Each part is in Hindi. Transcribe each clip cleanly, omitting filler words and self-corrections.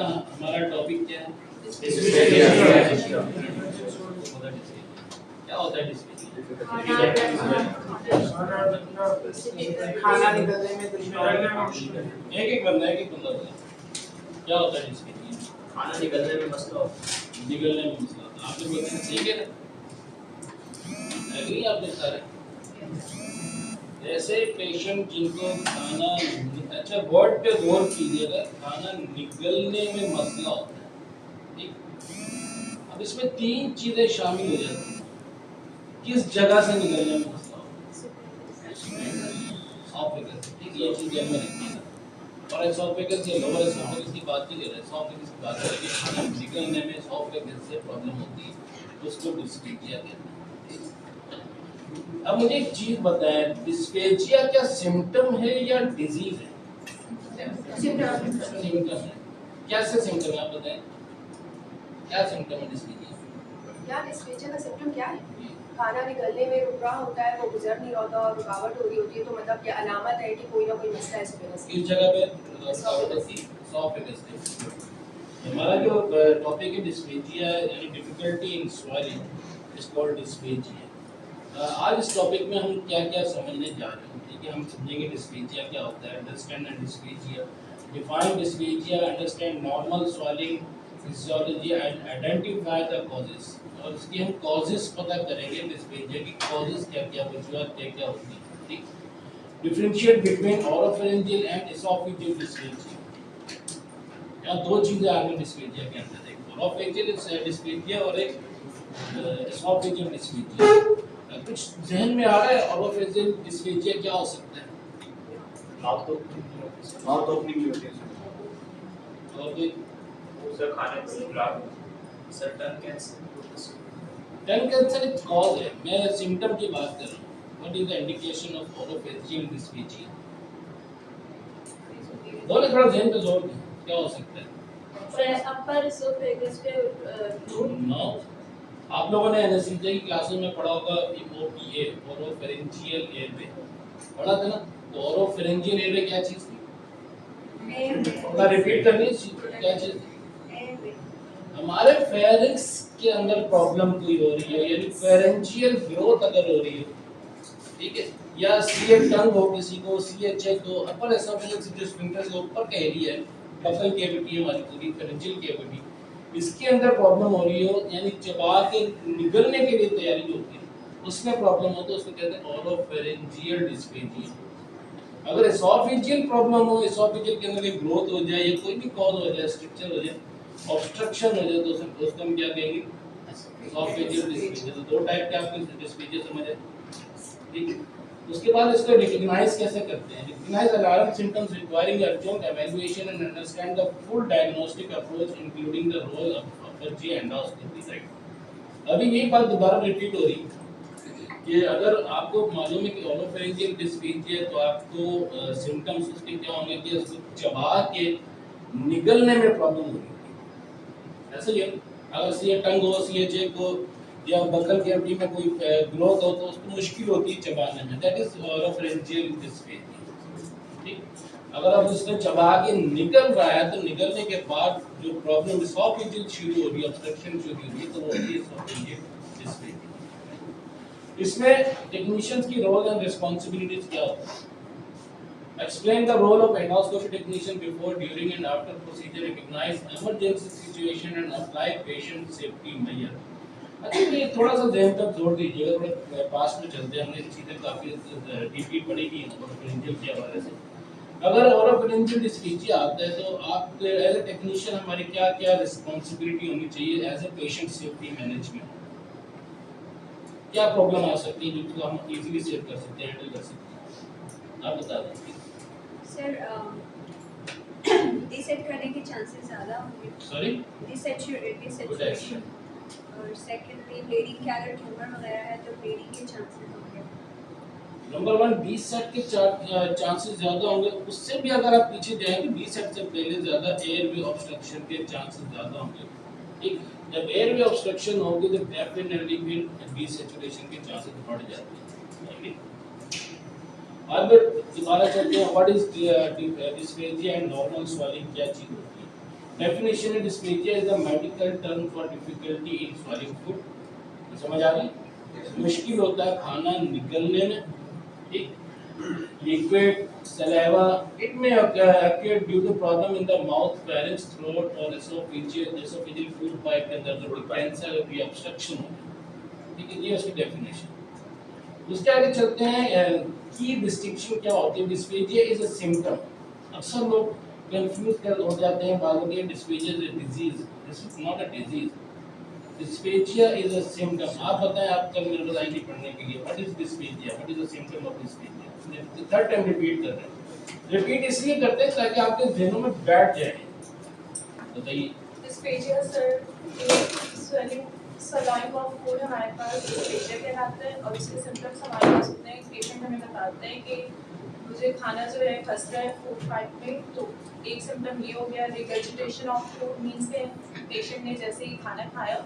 हमारा टॉपिक क्या है? क्या होता है डिस्पेंसिया? खाना निकलने में एक बंदा बोला क्या होता है डिस्पेंसिया? खाना निकलने में मसला आप लोग बोलते हैं ठीक है ना? एग्री आप लोग सारे? ऐसे पेशेंट जिनको खाना अच्छा वर्ड पे गौर कीजिएगा, खाना निकलने में मसला होता है, ठीक। अब इसमें तीन चीजें शामिल हो जाती हैं। किस जगह से निकलने में मसला होता है? एसोफेगस, ठीक। ये चीज ध्यान में रखिएगा। और एसोफेगस या लोअर एसोफेगस की बात नहीं कर रहे, एसोफेगस की बात करेंगे। खाना निकलने में एसोफेगस से प्रॉब्लम होती है, उसको डिस्पेंसिया कहते हैं। अब मुझे एक चीज बताएं, डिस्पेंसिया क्या सिम्टम है या डिजीज है? सिम्टम है। कैसे सिम्टम है आप बताएं? क्या सिम्टम है डिस्पेंसिया? क्या डिस्पेंसिया का सिम्टम क्या है? खाना निकलने में रुक रहा होता है, वो गुजर नहीं होता और रुकावट हो रही होती है, तो मतलब ये अलामत है कि कोई ना कोई मसला है एसोफेगस किस जगह पे रुकावट होती है? एसोफेगस पे। हमारा जो टॉपिक है डिस्पेंसिया यानी difficulty in swallowing is called dysphagia. आज इस टॉपिक में हम क्या क्या समझने जा रहे हैं, ठीक है। हम समझेंगे डिस्पेंसिया क्या होता है, understand dysphagia, define dysphagia, understand normal swallowing physiology and identify the causes. और इसके हम कॉजेस पता करेंगे, डिस्पेंसिया की कॉजेस क्या क्या वजूहत क्या क्या होती है, ठीक। Differentiate between oropharyngeal and oesophageal dysphagia. यहाँ दो चीजें आ गई डिस्पेंसिया के अंदर, एक ओरोफैरिंजियल डिस्पेंसिया और एक एसोफेजियल डिस्पेंसिया। कुछ जहन में आ रहा है ओरोफैरिंजियल डिस्पेंसिया क्या हो सकता है? माउथ ओपनिंग भी होती है और कोई सर खाने को खराब sir tongue cancer tongue cancer एक कॉज है, मैं सिम्टम की बात कर रहा हूँ। What is the indication of oropharyngeal dysphagia? बोले थोड़ा जहन पे जोर दें, क्या हो सकता है? अपर एसोफेगस पे नो, आप लोगों ने एनेस्थीसिया की क्लासेस में पढ़ा होगा ओपीए, ओरोफैरिंजियल एयरवे पढ़ा था ना। तो ओरोफैरिंजियल एयरवे क्या चीज थी? थोड़ा रिपीट करनी है, क्या चीज थी? हमारे फेरिंक्स के अंदर प्रॉब्लम कोई हो रही है, यानी फेरेंजियल ग्रोथ अगर हो रही है, ठीक है, या सीए टंग हो किसी को, सीएचए तो अपर एसोफेजियल जो स्फिंक्टर के ऊपर का एरिया है, बकल कैविटी है हमारी पूरी फेरेंजियल कैविटी, इसके अंदर प्रॉब्लम हो रही हो, यानी चबा के निकलने के लिए तैयारी होती है, उसमें प्रॉब्लम हो तो उसको कहते हैं ओरोफैरिंजियल डिस्पेंसिया। अगर एसोफेजियल प्रॉब्लम हो, एसोफेजियल के अंदर एक ग्रोथ हो जाए या कोई भी कॉज हो जाए, स्ट्रक्चर हो जाए, ऑब्स्ट्रक्शन हो जाए, तो उसको हम क्या कहेंगे? एसोफेजियल डिस्पेंसिया। तो दो टाइप के आपको डिस्पेंसिया समझ आए, ठीक है। उसके बाद इसको रिकॉग्नाइज कैसे करते हैं? Recognise alarm symptoms requiring urgent evaluation and understand the full diagnostic approach including the role of upper G endoscopy. Right, अभी यही बात दोबारा रिपीट हो रही है कि अगर आपको मालूम है कि ओरोफैरिंजियल डिस्पेंसिया है तो आपको सिम्पटम्स उसके क्या होंगे कि उसको चबा के निकलने में प्रॉब्लम होगी। ऐसा ही है, अगर सीए टंग हो, सीएचए को या बकल कैविटी में कोई ग्रोथ हो तो उसको मुश्किल होती है चबाने में, दैट इज ओरोफैरिंजियल डिस्पेंसिया, ठीक। अगर अब उसने चबा के निकल रहा है तो निकलने के बाद जो प्रॉब्लम एसोफेजियल शुरू हो रही है, ऑब्स्ट्रक्शन शुरू हो रही है, तो वो होती है एसोफेजियल डिस्पेंसिया। इसमें टेक्नीशियंस की रोल एंड रिस्पांसिबिलिटीज क्या होती है? Explain the role of endoscopy technician before, during and after procedure, recognize emergency situation and apply patient safety measure। अच्छा, ये थोड़ा सा ध्यान तक जोड़ दीजिएगा, थोड़ा पास में चलते हैं, हमने चीजें काफी डीपली पढ़ी की ओरोफैरिंजियल के हवाले से। अगर ओरोफैरिंजियल डिस्पेंसिया आता है तो आप एज ए टेक्नीशियन हमारी क्या क्या रिस्पांसिबिलिटी होनी चाहिए as a patient safety management? क्या प्रॉब्लम आ सकती है जिसको हम इजीली सेव कर सकते हैं, हैंडल कर सकते हैं, आप बता दें सर। रीसेट करने के चांसेस ज़्यादा होंगे। सॉरी, डिसैचुरेशन और सेकेंडली ब्लीडिंग के अगर ट्यूमर वगैरह है तो ब्लीडिंग के चांसेस होंगे। नंबर 1 बी सेट के चांसेस ज्यादा होंगे। उससे भी अगर आप पीछे जाएंगे, बी सेट से पहले ज्यादा एयरवे ऑब्स्ट्रक्शन के चांसेस ज्यादा होंगे, ठीक। जब एयरवे ऑब्स्ट्रक्शन होगी तो डेफिनेटली फिर बी सैचुरेशन के चांसेस बढ़ जाते हैं, ठीक। अब दोबारा चलते हैं, what is dysphagia and normal swallowing क्या चीज होती है? Definition of dysphagia is a medical term for difficulty in swallowing food. समझ आ रही? मुश्किल होता है खाना निगलने में, ठीक? Liquid, saliva, it may occur due to problem in the mouth, pharynx, throat or esophageal food pipe के अंदर जो cancer की obstruction हो, ठीक है? ये उसकी definition. उसके आगे चलते हैं की डिस्टिंक्शन क्या होती है. Dysphagia is a symptom. अक्सर लोग कंफ्यूज हो जाते हैं बालों के. Dysphagia is a disease. This is not a disease. Dysphagia is a symptom. आप बताएं, आप कल मेरे को आएंगे पढ़ने के लिए what is dysphagia, what is the symptom of dysphagia. Third time repeat कर रहे हैं. रिपीट इसलिए करते हैं ताकि आपके ज़हनों में बैठ जाए. बताइए. Dysphagia sir swallowing swallowing of food हमारे पास डिस्फेजिया कहलाता है और उसके सिम्टम्स हमारे पास होते हैं. पेशेंट हमें बताते हैं कि मुझे खाना जो है फंस रहा है फूड पाइप में. तो एक सिम्टम ये हो गया. रिगर्जिटेशन ऑफ फूड मीन्स के पेशेंट ने जैसे ही खाना खाया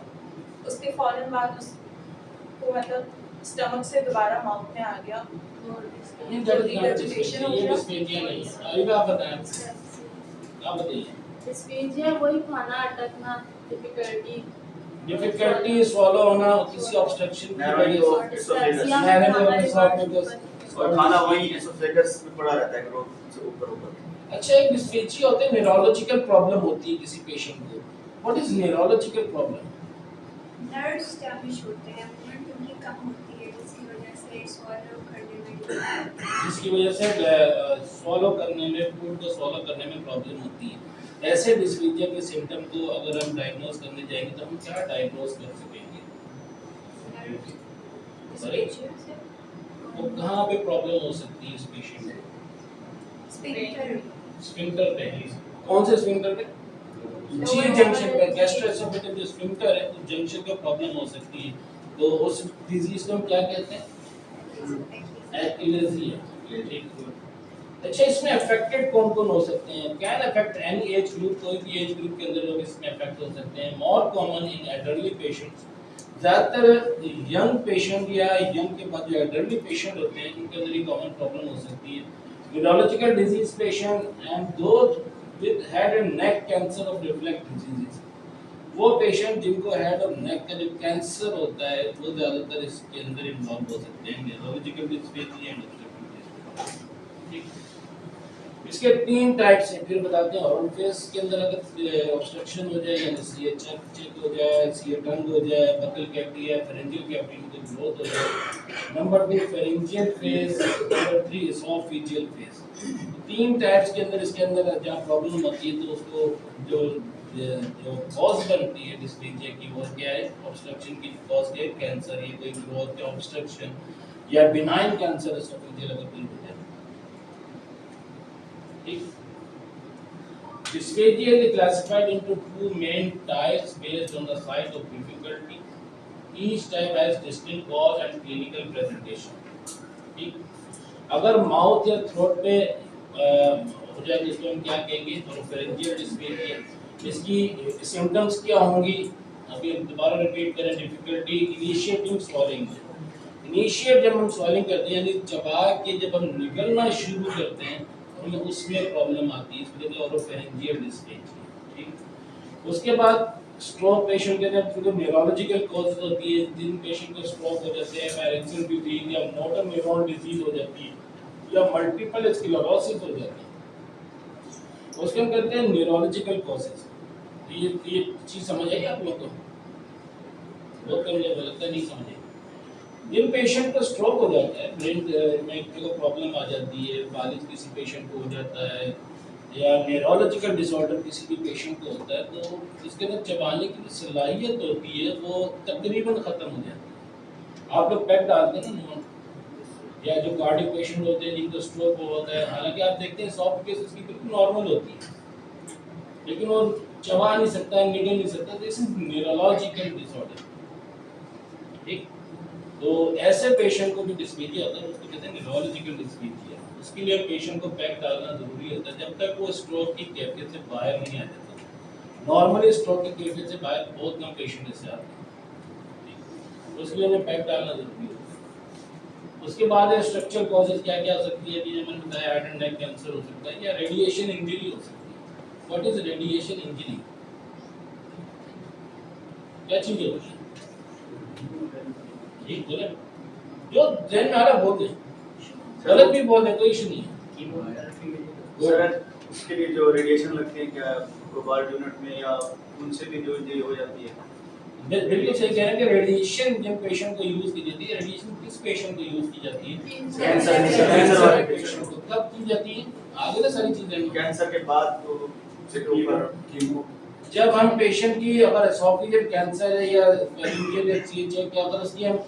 उसके फ़ौरन बाद उसको मतलब स्टमक से दोबारा माउथ में आ गया और रिगर्जिटेशन हो ये गया. डिस्फेजिया नहीं है. अभी आप बताएं, आप बताइए. डिस्फेजिया वही खाना अटकना, डिफिकल्टी स्वॉलो होना किसी ऑब्स्ट्रक्शन की वजह से. और खाना वही एसोफेगस में पड़ा रहता है ग्रोथ से ऊपर ऊपर. अच्छा, एक डिस्फेजिया होते हैं, न्यूरोलॉजिकल प्रॉब्लम होती है किसी पेशेंट को. What is neurological problem? Nerves damage होते हैं, मूवमेंट उनकी कम होती है जिसकी वजह से स्वॉलो करने में फूड को स्वॉलो करने में प्रॉब्लम होती है. ऐसे डिस्फेजिया के सिम्टम को अगर हम डायग्नोज करने जाएंगे तो हम क्या डायग्नोज कर सकेंगे? वो कहाँ पे प्रॉब्लम हो सकती है इस पेशेंट को? स्फिंक्टर पे. कौन से स्फिंक्टर पे? जी जंक्शन पे. गैस्ट्रोएसोफेजियल जो स्फिंक्टर है उस जंक्शन का प्रॉब्लम हो सकती है. तो उस डिजीज को हम क्या कहते हैं? एक्टिलेजिया. अच्छा, इसमें अफेक्टेड कौन कौन हो सकते हैं? Can affect any age group. कोई भी एज ग्रुप के अंदर लोग इसमें अफेक्ट हो सकते हैं. More common in elderly patients. ज़्यादातर यंग पेशेंट या यंग के बाद जो एल्डरली पेशेंट होते हैं उनके अंदर ये कॉमन प्रॉब्लम हो सकती है. Neurological disease patient and those with head and neck cancer of reflex diseases. वो पेशेंट जिनको हेड और नेक का जो कैंसर होता है वो ज़्यादातर इसके अंदर इन्वॉल्व हो सकते हैं. न्यूरोलॉजिकल डिजीज एंड ठीक. इसके 3 टाइप्स हैं, फिर बताते हैं. ओरल फेस के अंदर अगर ऑब्स्ट्रक्शन हो जाए यानी सीए चेक हो जाए, सीए टंग हो जाए, बकल कैविटी या फेरेंजियल कैविटी में कोई ग्रोथ हो जाए. Number 2 pharyngeal face. Number 3 oesophageal face. 3 types के अंदर इसके अंदर जहाँ प्रॉब्लम होती है तो उसको जो कॉज बनती है डिस्फेजिया की वो क्या है? ऑब्स्ट्रक्शन की कॉज क्या है? कैंसर. ये कोई ग्रोथ या ऑब्स्ट्रक्शन या बिनाइन कैंसर एसोफेजियल अगर कोई हो जाए. Dysphagia is classified into 2 main types based on the size of difficulty. Each type has distinct cause and clinical presentation. ठीक. अगर माउथ या थ्रोट पे हो जाए जिसको हम क्या कहेंगे? ओरोफेरिंजियल डिस्फेजिया. इसकी सिम्टम्स क्या होंगी? अभी दोबारा रिपीट करें. Difficulty initiating swallowing. इनिशिएट जब हम स्वॉलिंग करते हैं यानी चबा के जब हम निकलना शुरू करते हैं हमें उसमें प्रॉब्लम आती है. इसके लिए ओरोफेरिंजियल डिस्फेजिया. ठीक. उसके बाद स्ट्रोक पेशेंट के अंदर जो न्यूरोलॉजिकल कॉज होती है. जिन पेशेंट को स्ट्रोक हो जाते हैं, पैरेक्सिल डिजीज या मोटर न्यूरॉन डिजीज हो जाती है या मल्टीपल स्क्लेरोसिस हो जाती है, उसके हम कहते हैं न्यूरोलॉजिकल कॉजेस. ये चीज़ समझ आई आप लोग को? बहुत कम लोग लगता है नहीं समझे. जिन पेशेंट को स्ट्रोक हो जाता है, ब्रेन में को प्रॉब्लम आ जाती है, फालिज किसी पेशेंट को हो जाता है या न्यूरोलॉजिकल डिसऑर्डर किसी भी पेशेंट को होता है तो इसके अंदर चबाने की जो सलाहियत होती है वो तकरीबन ख़त्म हो जाती है. आप लोग पैक डालते हैं ना या जो कार्डिक पेशेंट होते हैं जिनको स्ट्रोक होता है, हालांकि आप देखते हैं 100 केसेस की बिल्कुल नॉर्मल होती है लेकिन वो चबा नहीं सकता, निगल नहीं सकता. This is neurological disorder. ठीक. तो ऐसे पेशेंट को भी डिस्फेजिया होता है, उसको कहते हैं न्यूरोलॉजिकल डिस्फेजिया. उसके लिए पेशेंट को पैक डालना ज़रूरी होता है जब तक वो स्ट्रोक की कैफियत से बाहर नहीं आ जाता. नॉर्मली स्ट्रोक की कैफियत से बाहर बहुत कम पेशेंट इससे आते हैं, उसके लिए हमें पैक डालना ज़रूरी होता है. उसके बाद स्ट्रक्चरल कॉजेज क्या क्या हो सकती है? मैंने बताया हार्ट एंड नेक कैंसर हो सकता है या रेडिएशन इंजरी हो सकती है. What is radiation injury? क्या चीज है वो? ठीक बोले, जो जैन में आ रहा बोल दे, गलत भी बोल दे, कोई इशू नहीं है। सर उसके लिए जो रेडिएशन लगती है क्या कोबाल्ट यूनिट में या उनसे भी जो ये हो जाती है? बिल्कुल सही कह रहे हैं कि रेडिएशन जब पेशेंट को यूज की जाती है, रेडिएशन किस पेशेंट को यूज की जाती है? कैंसर वाले पेशेंट को कब की जाती है? आगे ना सारी चीजें कैंसर के बाद तो उसके ऊपर जब हम पेशेंट की अगर एसोफेजियल कैंसर है या फेरेंजियल HCH है, क्या अगर उसकी हम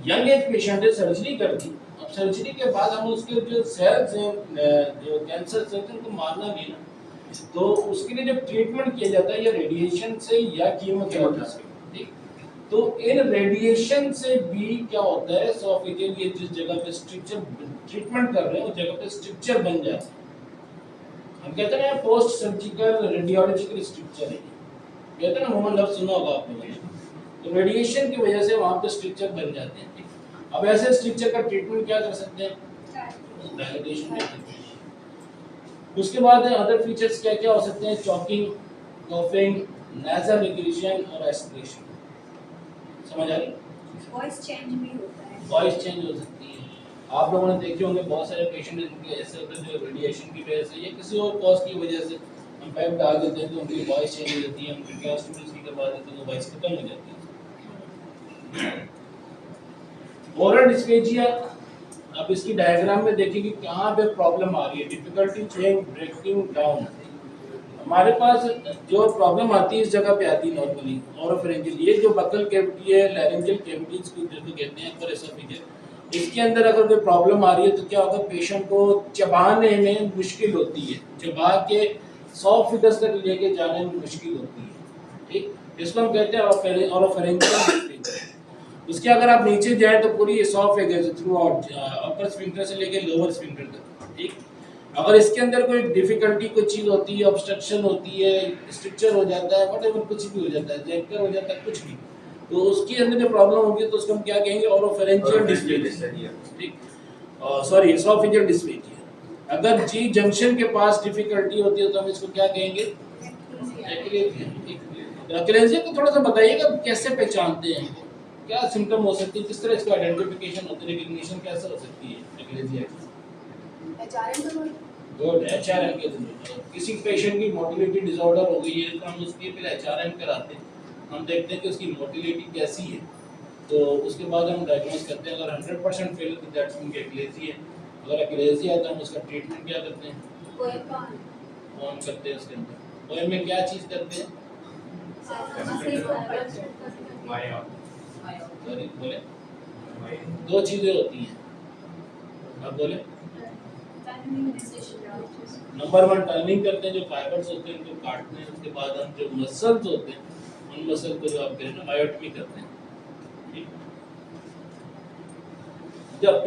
यंग एज पेशेंट है सर्जरी कर दी, अब सर्जरी के बाद हम उसके जो सेल्स हैं जो कैंसर सेल्स उनको मारना भी है ना, तो उसके लिए जब ट्रीटमेंट किया जाता है या रेडिएशन से या कीमोथेरेपी से, ठीक, तो इन रेडिएशन से भी क्या होता है, एसोफेजियल ये जिस जगह पे स्ट्रक्चर ट्रीटमेंट कर रहे हैं उस जगह पे स्ट्रक्चर बन जाता है। हम कहते हैं ना पोस्ट सर्जिकल रेडियोलॉजिकल स्ट्रक्चर है, कहते हैं ना मोहन लफ्ज सुना होगा आपने, तो रेडिएशन की वजह से वहाँ पे स्ट्रक्चर बन जाते हैं। ठीक, अब ऐसे स्ट्रक्चर का ट्रीटमेंट क्या कर सकते हैं? डायलिटेशन। उसके बाद अदर फीचर्स क्या क्या हो सकते हैं? चॉकिंग, कॉफिंग, नेजल इग्रेशन और एस्पिरेशन। समझ आ रही? वॉइस चेंज भी होता है। वॉइस चेंज हो सकती है। आप लोगों ने देखे होंगे बहुत सारे पेशेंट जिनके ऐसे होते हैं जो रेडिएशन की वजह से या किसी और कॉज की वजह से हम पैप डाल देते हैं तो उनकी वॉइस चेंज हो जाती है, हम ट्रांसट्यूबल्स की करवा देते हैं तो वॉइस खत्म हो जाती है। ओरल डिस्फेजिया, अब इसकी डायग्राम में देखिए कि कहाँ पे प्रॉब्लम आ रही है। डिफिकल्टी चेंज ब्रेकिंग डाउन, हमारे पास जो प्रॉब्लम आती है इस जगह पे आती है नॉर्मली ओरोफेरिंजियल, ये जो बकल कैविटी है, लैरिंजियल कैविटीज को जिसको कहते हैं अपर एसोफेजियल, इसके अंदर अगर कोई प्रॉब्लम आ रही है तो क्या होगा, पेशेंट को चबाने में मुश्किल होती है, चबा के 100 फीट तक लेके जाने में मुश्किल होती है। ठीक, इसको हम कहते हैं ओरोफेरिंजियल। उसके अगर आप नीचे जाए तो पूरी एसोफेगस थ्रू आउट अपर स्फिंक्टर से लेके लोअर स्फिंक्टर तक। ठीक, अगर इसके अंदर कोई डिफिकल्टी कोई चीज होती है, ऑब्स्ट्रक्शन होती है, स्ट्रक्चर हो जाता है, व्हाटएवर कुछ भी हो जाता है, जैक्टर हो जाता है, कुछ भी, तो उसके अंदर जो प्रॉब्लम होगी तो उसको हम क्या कहेंगे? ओरोफेरिंजियल डिस्फेजिया। ठीक, सॉरी एसोफेजियल डिस्फेजिया। अगर जी जंक्शन के पास डिफिकल्टी होती है तो हम इसको क्या कहेंगे? एक्लेजिया। को थोड़ा सा बताइएगा कैसे पहचानते हैं, क्या सिम्टम हो सकती है, किस तरह इसका आइडेंटिफिकेशन होती है, रिकग्निशन कैसे हो सकती है एक्लेजिया की? गुड, HRM के थ्रू। किसी पेशेंट की मोटिलिटी डिसऑर्डर हो गई है तो हम उसके फिर HRM कराते हैं, हम देखते हैं कि उसकी मोटिलिटी कैसी है, तो उसके बाद हम डायग्नोस करते हैं। अगर 100% फेल तो दैट्स मीन एक्लेजिया है। अगर एक्लेजिया है तो हम उसका ट्रीटमेंट क्या करते हैं? कौन करते हैं उसके अंदर? ओएम में क्या चीज़ करते हैं? सॉरी बोले, दो चीज़ें होती हैं, अब बोले। नंबर 1 टर्निंग करते हैं, जो फाइबर्स होते हैं उनको काटते हैं, उसके बाद हम जो मसल्स होते हैं उन मसल को जो आप करें ना मायोटमी करते हैं। ठीक, जब